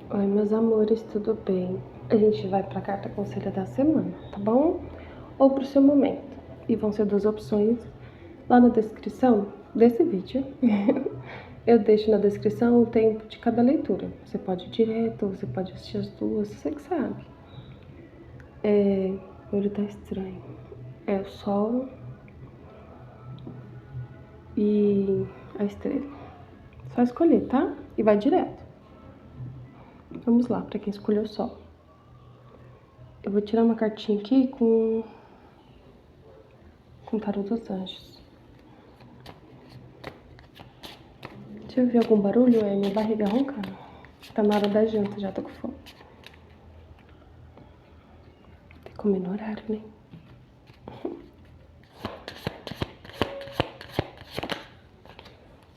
Oi, meus amores, tudo bem? A gente vai pra carta conselho da semana, tá bom? Ou pro seu momento. E vão ser duas opções. Lá na descrição desse vídeo, eu deixo na descrição o tempo de cada leitura. Você pode ir direto, você pode assistir as duas, você que sabe. O olho tá estranho. É o sol e a estrela. Só escolher, tá? E vai direto. Vamos lá, pra quem escolheu o sol. Eu vou tirar uma cartinha aqui com o tarô dos anjos. Deixa eu ver algum barulho, minha barriga roncando. Tá na hora da janta, já tô com fome. Tem que comer no horário, né?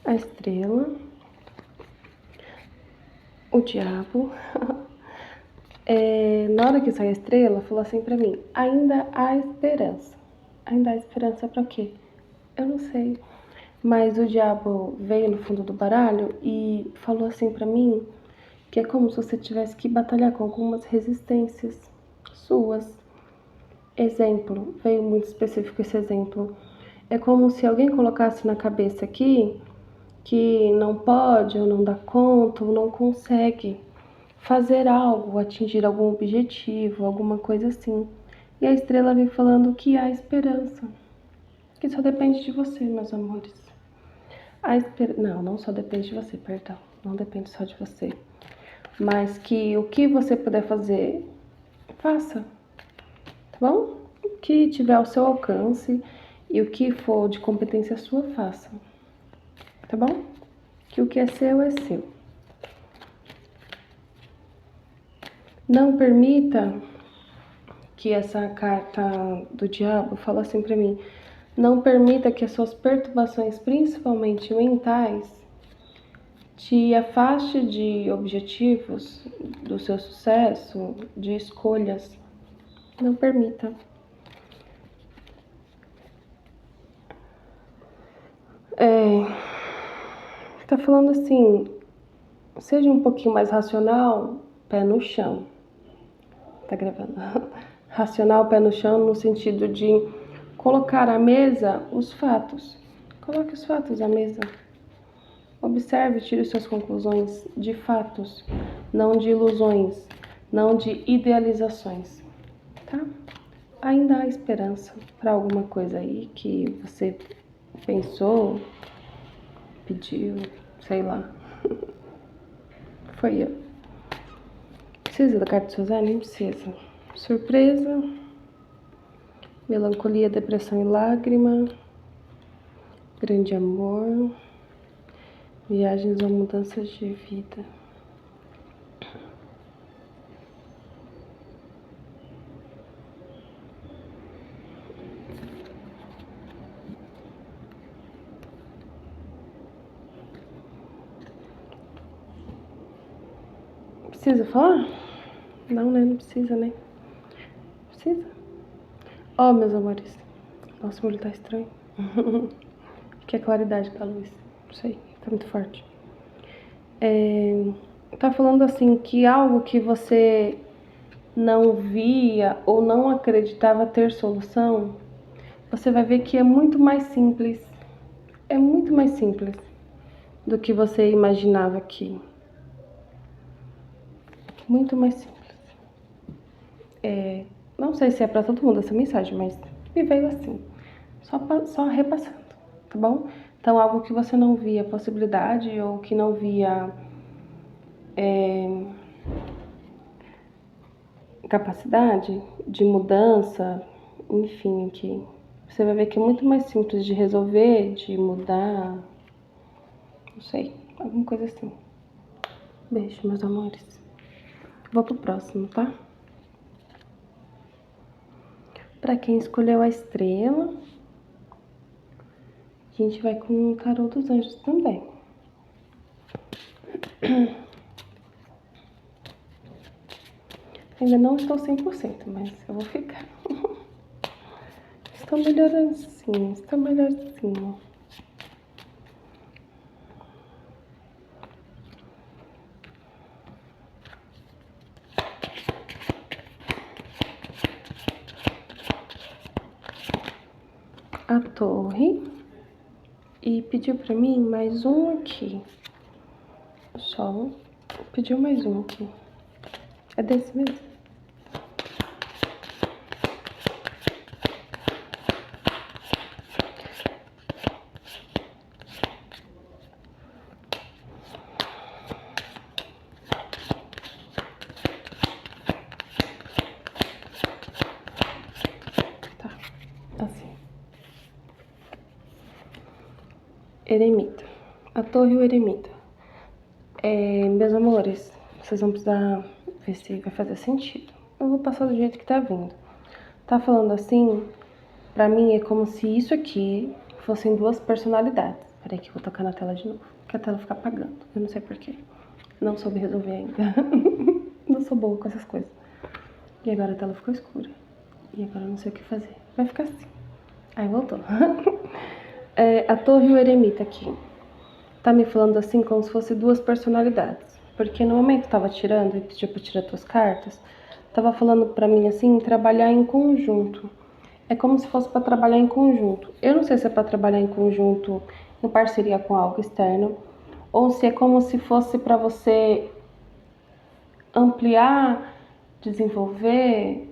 A estrela. O diabo. Na hora que saiu a estrela, falou assim pra mim: ainda há esperança. Ainda há esperança pra quê? Eu não sei. Mas o diabo veio no fundo do baralho e falou assim pra mim que é como se você tivesse que batalhar com algumas resistências suas. Exemplo, veio muito específico esse exemplo. É como se alguém colocasse na cabeça aqui que não pode, ou não dá conta, ou não consegue fazer algo, atingir algum objetivo, alguma coisa assim. E a estrela vem falando que há esperança, que só depende de você, meus amores. Não só depende de você, perdão. Não depende só de você. Mas que o que você puder fazer, faça. Tá bom? O que tiver ao seu alcance e o que for de competência sua, faça. Tá bom? Que o que é seu é seu. Não permita que essa carta do diabo fala assim pra mim. Não permita que as suas perturbações, principalmente mentais, te afaste de objetivos, do seu sucesso, de escolhas. Não permita. Tá falando assim, seja um pouquinho mais racional, pé no chão. Tá gravando? Racional, pé no chão, no sentido de colocar à mesa os fatos. Coloque os fatos à mesa. Observe e tire suas conclusões de fatos, não de ilusões, não de idealizações, tá? Ainda há esperança para alguma coisa aí que você pensou, pediu, sei lá. Foi eu. Precisa da carta de Suzane? Nem precisa. Surpresa, melancolia, depressão e lágrima, grande amor, viagens ou mudanças de vida. Precisa falar? Não, né? Não precisa, né? Precisa. Ó, meus amores. Nossa, o olho tá estranho. Que é a claridade da luz. Não sei, tá muito forte. Tá falando assim que algo que você não via ou não acreditava ter solução, você vai ver que é muito mais simples. É muito mais simples do que você imaginava aqui. Muito mais simples. Não sei se é pra todo mundo essa mensagem, mas me veio assim. Só repassando, tá bom? Então, algo que você não via possibilidade ou que não via capacidade de mudança, enfim, que você vai ver que é muito mais simples de resolver, de mudar, não sei, alguma coisa assim. Beijo, meus amores. Vou pro próximo, tá? Pra quem escolheu a estrela, a gente vai com o tarô dos anjos também. Ainda não estou 100%, mas eu vou ficar. Estou melhorando sim, estou melhorzinho. a torre e pediu pra mim mais um aqui. Só pediu mais um aqui. É desse mesmo? Tá, assim. Eremita. A torre e o eremita. Meus amores, vocês vão precisar ver se vai fazer sentido. Eu vou passar do jeito que tá vindo. Tá falando assim, pra mim é como se isso aqui fossem duas personalidades. Peraí que eu vou tocar na tela de novo, que a tela fica apagando. Eu não sei porquê. Não soube resolver ainda. Não sou boa com essas coisas. E agora a tela ficou escura. E agora eu não sei o que fazer. Vai ficar assim. Aí voltou. A torre e o eremita aqui. Tá me falando assim como se fosse duas personalidades. Porque no momento que tava tirando e pediu pra tirar tuas cartas, tava falando pra mim assim, trabalhar em conjunto. É como se fosse pra trabalhar em conjunto. Eu não sei se é pra trabalhar em conjunto em parceria com algo externo, ou se é como se fosse pra você ampliar, desenvolver.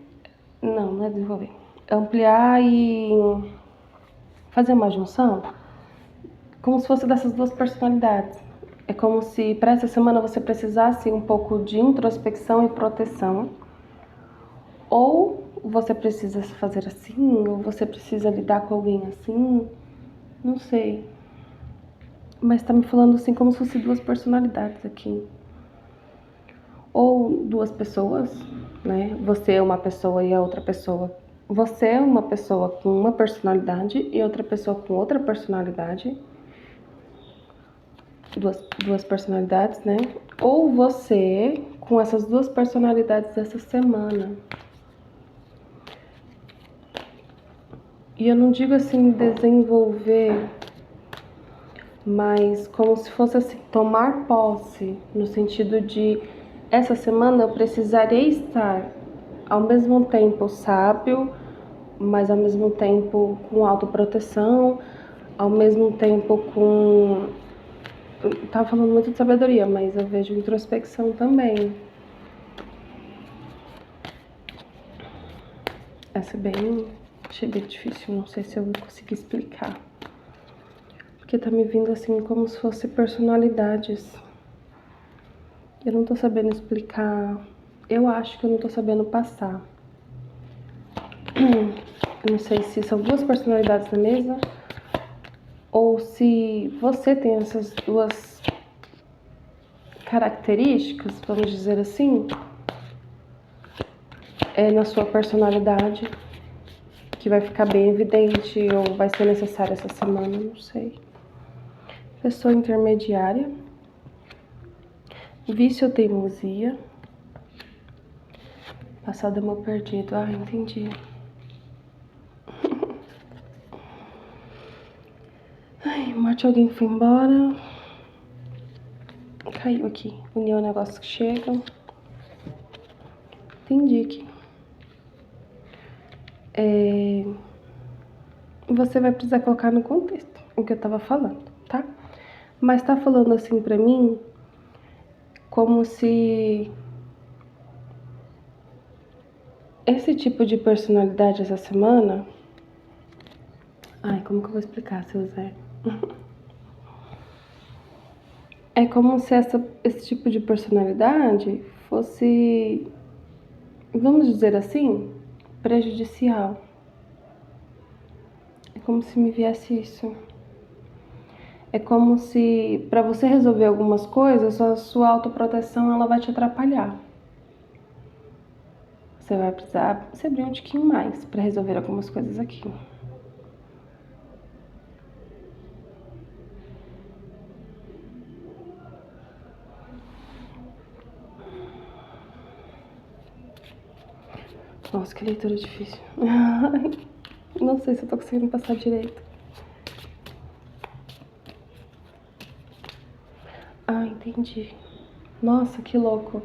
Não, não é desenvolver. Ampliar e fazer uma junção, como se fosse dessas duas personalidades. É como se para essa semana você precisasse um pouco de introspecção e proteção. Ou você precisa fazer assim, ou você precisa lidar com alguém assim. Não sei. Mas tá me falando assim como se fosse duas personalidades aqui. Ou duas pessoas, né? Você é uma pessoa e a outra pessoa. Você é uma pessoa com uma personalidade e outra pessoa com outra personalidade. Duas personalidades, né? Ou você com essas duas personalidades dessa semana. E eu não digo assim desenvolver, mas como se fosse assim, tomar posse, no sentido de essa semana eu precisarei estar ao mesmo tempo sábio, mas ao mesmo tempo com autoproteção, ao mesmo tempo com. Eu tava falando muito de sabedoria, mas eu vejo introspecção também. Essa é bem. Achei bem difícil, não sei se eu vou conseguir explicar. Porque tá me vindo assim como se fosse personalidades. Eu não tô sabendo explicar. Eu acho que eu não tô sabendo passar. Eu não sei se são duas personalidades na mesa ou se você tem essas duas características, vamos dizer assim, na sua personalidade, que vai ficar bem evidente ou vai ser necessário essa semana, não sei. Pessoa intermediária, vício ou teimosia, passado amor perdido, entendi. Ai, morte, alguém foi embora. Caiu aqui. União, negócios que chegam. Entendi aqui. Você vai precisar colocar no contexto o que eu tava falando, tá? Mas tá falando assim pra mim como se esse tipo de personalidade essa semana. Ai, como que eu vou explicar, seu Zé? É como se esse tipo de personalidade fosse, vamos dizer assim, prejudicial. É como se me viesse isso. É como se, para você resolver algumas coisas, a sua autoproteção ela vai te atrapalhar. Você vai precisar se abrir um tiquinho mais para resolver algumas coisas aqui. Nossa, que leitura difícil. Não sei se eu tô conseguindo passar direito. Entendi. Nossa, que louco.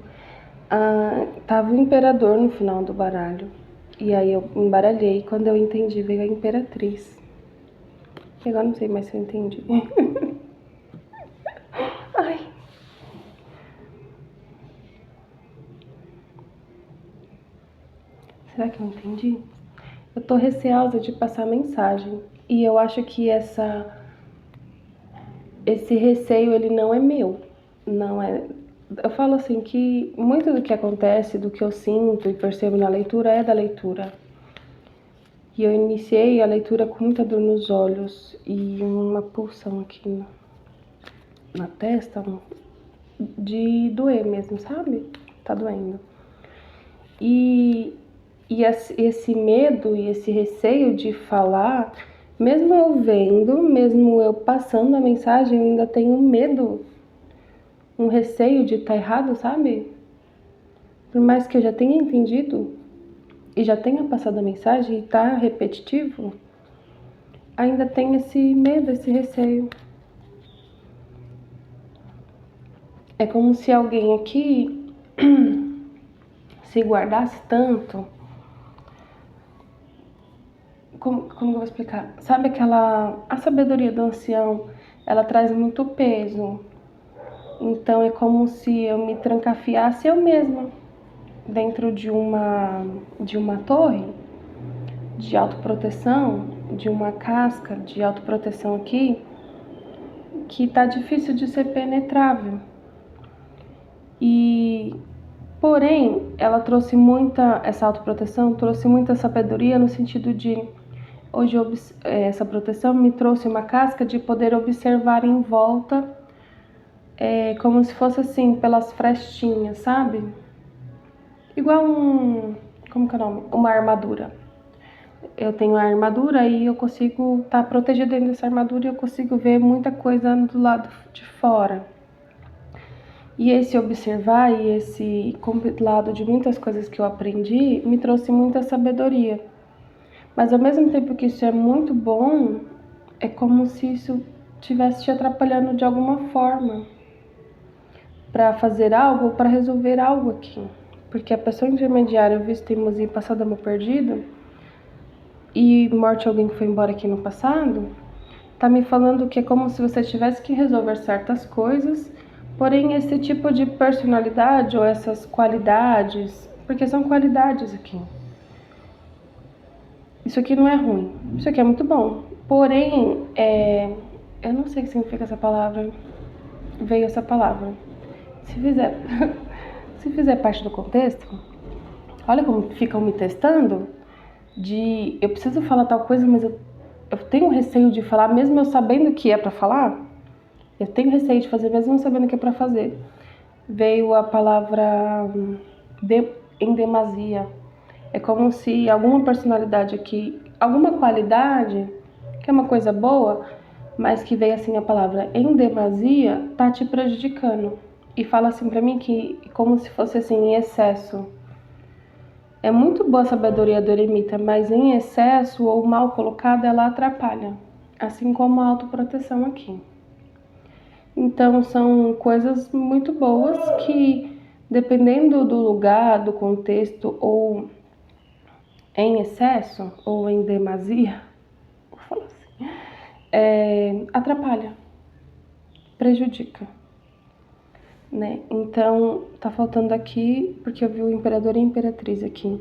Tava o imperador no final do baralho. E aí eu embaralhei. Quando eu entendi, veio a imperatriz. E agora não sei mais se eu entendi. Ai. Será que eu entendi? Eu tô receosa de passar mensagem. E eu acho que esse receio, ele não é meu. Não é. Eu falo assim que muito do que acontece, do que eu sinto e percebo na leitura é da leitura. E eu iniciei a leitura com muita dor nos olhos e uma pulsão aqui na testa, de doer mesmo, sabe? Tá doendo. E esse medo e esse receio de falar, mesmo eu vendo, mesmo eu passando a mensagem, eu ainda tenho medo, um receio de estar errado, sabe? Por mais que eu já tenha entendido e já tenha passado a mensagem e tá repetitivo, ainda tem esse medo, esse receio. É como se alguém aqui se guardasse tanto. Como eu vou explicar? Sabe a sabedoria do ancião, ela traz muito peso. Então é como se eu me trancafiasse eu mesma dentro de uma torre de autoproteção, de uma casca de autoproteção aqui, que tá difícil de ser penetrável. E porém, ela trouxe essa autoproteção trouxe muita sabedoria no sentido de hoje essa proteção me trouxe uma casca de poder observar em volta, como se fosse assim, pelas frestinhas, sabe? Igual como que é o nome? Uma armadura. Eu tenho a armadura e eu consigo estar protegida dentro dessa armadura e eu consigo ver muita coisa do lado de fora. E esse observar e esse compilado de muitas coisas que eu aprendi me trouxe muita sabedoria. Mas ao mesmo tempo que isso é muito bom, é como se isso estivesse te atrapalhando de alguma forma para fazer algo ou para resolver algo aqui. Porque a pessoa intermediária, eu visto teimosia e passado amor perdido, e morte de alguém que foi embora aqui no passado, tá me falando que é como se você tivesse que resolver certas coisas, porém esse tipo de personalidade ou essas qualidades, porque são qualidades aqui. Isso aqui não é ruim, isso aqui é muito bom. Porém, eu não sei o que significa essa palavra. Veio essa palavra. Se fizer, se fizer parte do contexto, olha como ficam me testando de eu preciso falar tal coisa, mas eu tenho receio de falar, mesmo eu sabendo o que é para falar. Eu tenho receio de fazer, mesmo eu sabendo o que é para fazer. Veio a palavra em demasia. É como se alguma personalidade aqui, alguma qualidade, que é uma coisa boa, mas que veio assim a palavra em demasia, tá te prejudicando. E fala assim pra mim que como se fosse assim em excesso. É muito boa a sabedoria do eremita, mas em excesso ou mal colocada ela atrapalha, assim como a autoproteção aqui. Então são coisas muito boas que, dependendo do lugar, do contexto, ou em excesso, ou em demasia, vou falar assim, atrapalha, prejudica. Né? Então tá faltando aqui, porque eu vi o imperador e a imperatriz aqui.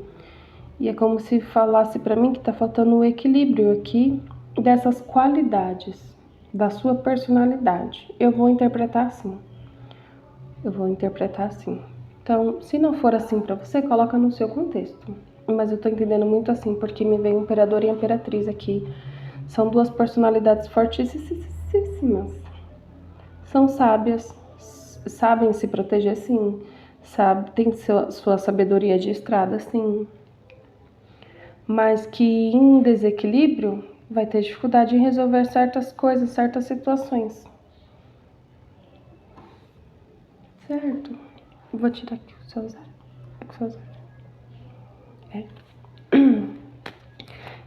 E é como se falasse para mim que tá faltando o equilíbrio aqui dessas qualidades, da sua personalidade. Eu vou interpretar assim. Eu vou interpretar assim. Então, se não for assim para você, coloca no seu contexto. Mas eu tô entendendo muito assim, porque me veio o imperador e a imperatriz aqui. São duas personalidades fortíssimas. São sábias, sabem se proteger sim, tem sua sabedoria de estrada sim. Mas que em desequilíbrio vai ter dificuldade em resolver certas coisas, certas situações. Certo? Vou tirar aqui o seu zero. É.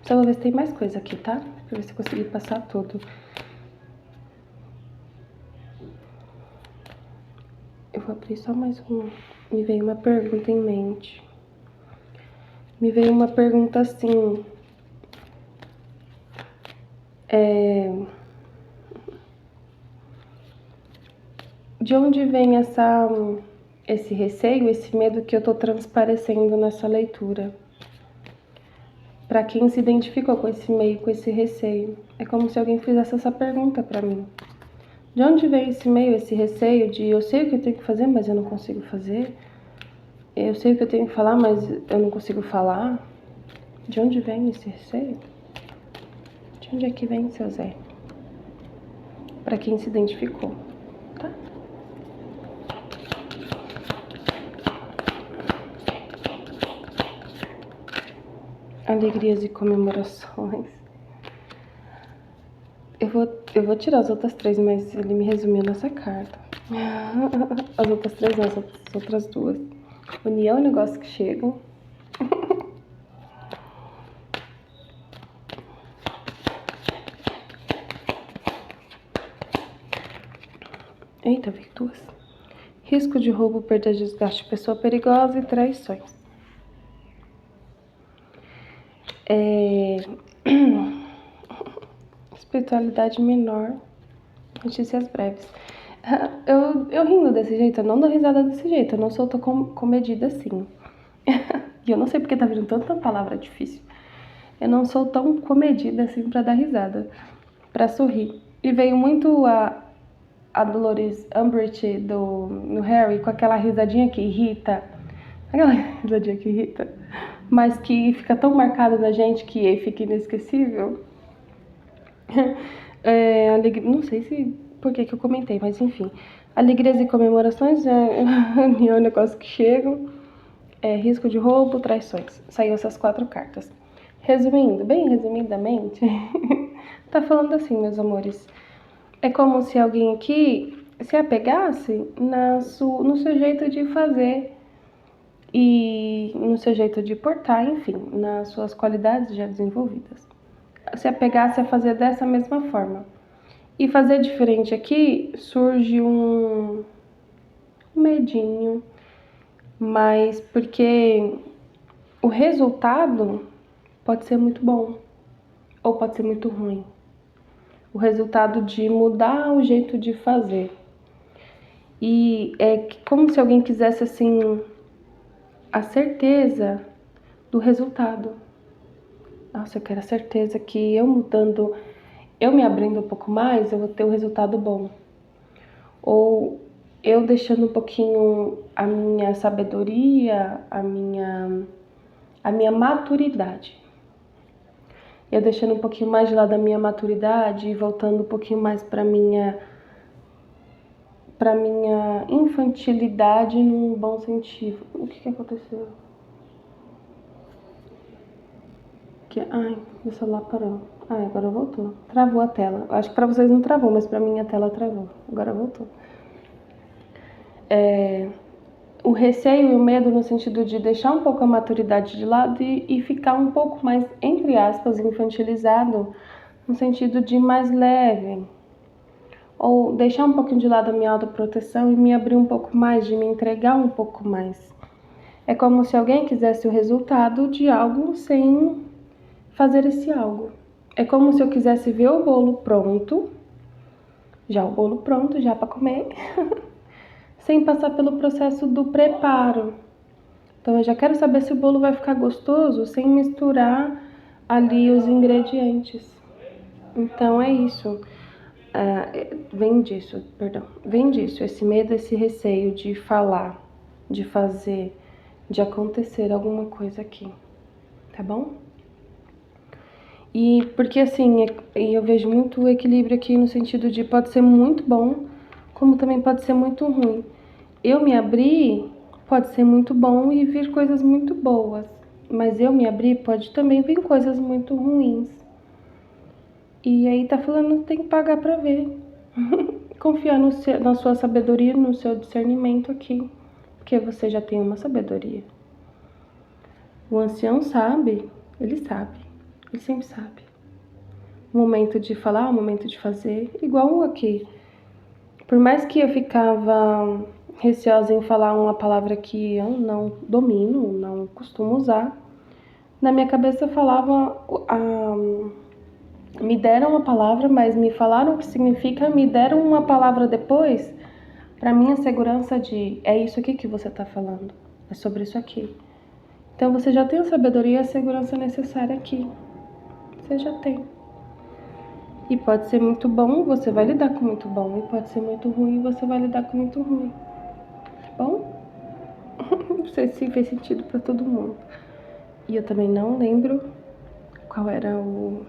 Só vou ver se tem mais coisa aqui, tá? Pra ver se eu consegui passar tudo. Eu vou abrir só mais um. Me veio uma pergunta em mente. Me veio uma pergunta assim. De onde vem esse receio, esse medo que eu tô transparecendo nessa leitura? Para quem se identificou com esse medo, com esse receio. É como se alguém fizesse essa pergunta para mim. De onde vem esse medo, esse receio de eu sei o que eu tenho que fazer, mas eu não consigo fazer? Eu sei o que eu tenho que falar, mas eu não consigo falar? De onde vem esse receio? De onde é que vem, seu Zé? Para quem se identificou, tá? Alegrias e comemorações. Eu vou tirar as outras 3, mas ele me resumiu nessa carta. As outras 3 não, as outras 2. União e negócios que chegam. Eita, veio 2. Risco de roubo, perda, desgaste, pessoa perigosa e traições. Espiritualidade menor, notícias breves. Eu rindo desse jeito, eu não dou risada desse jeito, eu não sou tão comedida assim. E eu não sei porque tá vindo tanta palavra difícil. Eu não sou tão comedida assim pra dar risada, pra sorrir. E veio muito a Dolores Umbridge no Harry com aquela risadinha que irrita. Aquela risadinha que irrita. Mas que fica tão marcada na gente que fica inesquecível. Não sei se por que eu comentei, mas enfim. Alegrias e comemorações, união e negócios que chegam, risco de roubo, traições. Saiu essas 4 cartas. Resumindo, bem resumidamente, tá falando assim, meus amores. É como se alguém aqui se apegasse no seu jeito de fazer e no seu jeito de portar, enfim, nas suas qualidades já desenvolvidas. Se apegasse a fazer dessa mesma forma. E fazer diferente aqui surge um medinho, mas porque o resultado pode ser muito bom ou pode ser muito ruim. O resultado de mudar o jeito de fazer. E é como se alguém quisesse, assim, a certeza do resultado. Nossa, eu quero a certeza que eu mudando, eu me abrindo um pouco mais, eu vou ter um resultado bom. Ou eu deixando um pouquinho a minha sabedoria, a minha maturidade. Eu deixando um pouquinho mais de lado a minha maturidade e voltando um pouquinho mais para minha infantilidade num bom sentido. O que aconteceu? Ai, meu celular parou. Ai, agora voltou. Travou a tela. Acho que pra vocês não travou, mas pra mim a tela travou. Agora voltou. O receio e o medo no sentido de deixar um pouco a maturidade de lado e ficar um pouco mais, entre aspas, infantilizado, no sentido de mais leve. Ou deixar um pouquinho de lado a minha autoproteção e me abrir um pouco mais, de me entregar um pouco mais. É como se alguém quisesse o resultado de algo sem fazer esse algo. É como se eu quisesse ver o bolo pronto, já para comer, sem passar pelo processo do preparo. Então eu já quero saber se o bolo vai ficar gostoso sem misturar ali os ingredientes. Então é isso. Vem disso, esse medo, esse receio de falar, de fazer, de acontecer alguma coisa aqui, tá bom? E porque assim, eu vejo muito equilíbrio aqui no sentido de pode ser muito bom, como também pode ser muito ruim. Eu me abrir pode ser muito bom e vir coisas muito boas, mas eu me abrir pode também vir coisas muito ruins. E aí tá falando, tem que pagar pra ver. Confiar na sua sabedoria, no seu discernimento aqui, porque você já tem uma sabedoria. O ancião sabe, ele sempre sabe. O momento de falar, o momento de fazer, igual aqui. Por mais que eu ficava receosa em falar uma palavra que eu não domino, não costumo usar, na minha cabeça eu falava Me deram uma palavra, mas me falaram o que significa, me deram uma palavra depois, pra minha segurança de, é isso aqui que você tá falando, é sobre isso aqui. Então você já tem a sabedoria e a segurança necessária aqui. Você já tem. E pode ser muito bom, você vai lidar com muito bom. E pode ser muito ruim, você vai lidar com muito ruim. Tá bom? Não sei se fez sentido pra todo mundo. E eu também não lembro qual era o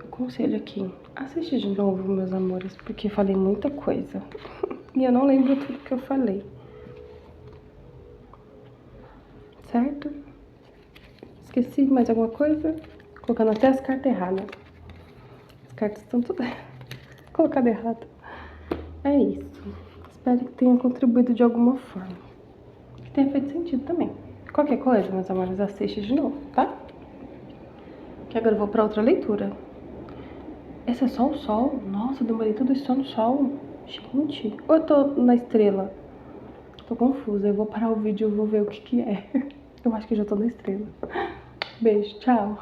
conselho aqui. Assiste de novo, meus amores, porque falei muita coisa. E eu não lembro tudo que eu falei. Certo? Esqueci mais alguma coisa? Colocando até as cartas erradas. As cartas estão todas colocadas errado. É isso. Espero que tenha contribuído de alguma forma. Que tenha feito sentido também. Qualquer coisa, meus amores, assiste de novo, tá? Que agora eu vou pra outra leitura. Esse é só o sol? Nossa, eu demorei tudo isso só no sol. Gente, ou eu tô na estrela? Tô confusa. Eu vou parar o vídeo e vou ver o que que é. Eu acho que já tô na estrela. Beijo, tchau.